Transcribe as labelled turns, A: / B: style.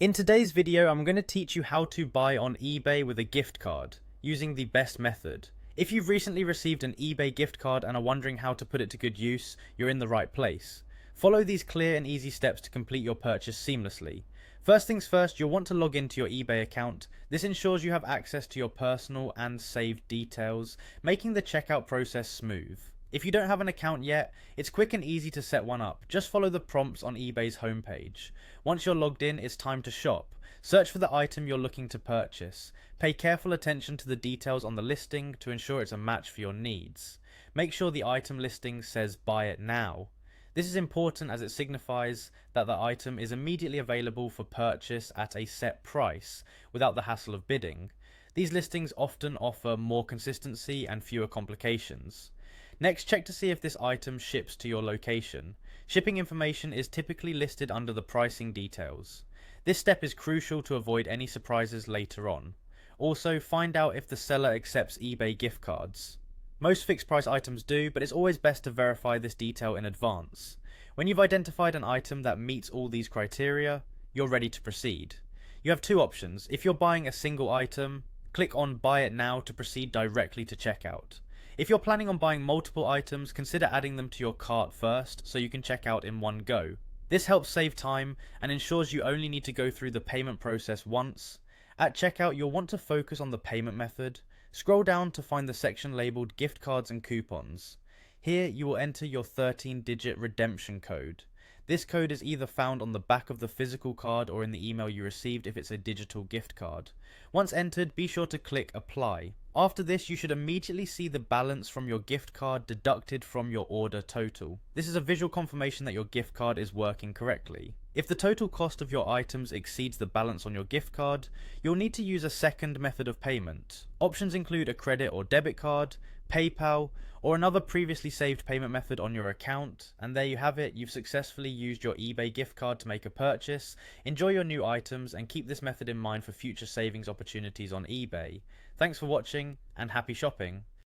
A: In today's video, I'm going to teach you how to buy on eBay with a gift card, using the best method. If you've recently received an eBay gift card and are wondering how to put it to good use, you're in the right place. Follow these clear and easy steps to complete your purchase seamlessly. First things first, you'll want to log into your eBay account. This ensures you have access to your personal and saved details, making the checkout process smooth. If you don't have an account yet, it's quick and easy to set one up. Just follow the prompts on eBay's homepage. Once you're logged in, it's time to shop. Search for the item you're looking to purchase. Pay careful attention to the details on the listing to ensure it's a match for your needs. Make sure the item listing says buy it now. This is important as it signifies that the item is immediately available for purchase at a set price without the hassle of bidding. These listings often offer more consistency and fewer complications. Next, check to see if this item ships to your location. Shipping information is typically listed under the pricing details. This step is crucial to avoid any surprises later on. Also, find out if the seller accepts eBay gift cards. Most fixed price items do, but it's always best to verify this detail in advance. When you've identified an item that meets all these criteria, you're ready to proceed. You have two options. If you're buying a single item, click on Buy It Now to proceed directly to checkout. If you're planning on buying multiple items, consider adding them to your cart first so you can check out in one go. This helps save time and ensures you only need to go through the payment process once. At checkout, you'll want to focus on the payment method. Scroll down to find the section labeled Gift Cards and Coupons. Here you will enter your 13-digit redemption code. This code is either found on the back of the physical card or in the email you received if it's a digital gift card. Once entered, be sure to click Apply. After this, you should immediately see the balance from your gift card deducted from your order total. This is a visual confirmation that your gift card is working correctly. If the total cost of your items exceeds the balance on your gift card, you'll need to use a second method of payment. Options include a credit or debit card, PayPal, or another previously saved payment method on your account. And there you have it, you've successfully used your eBay gift card to make a purchase. Enjoy your new items and keep this method in mind for future savings opportunities on eBay. Thanks for watching and happy shopping.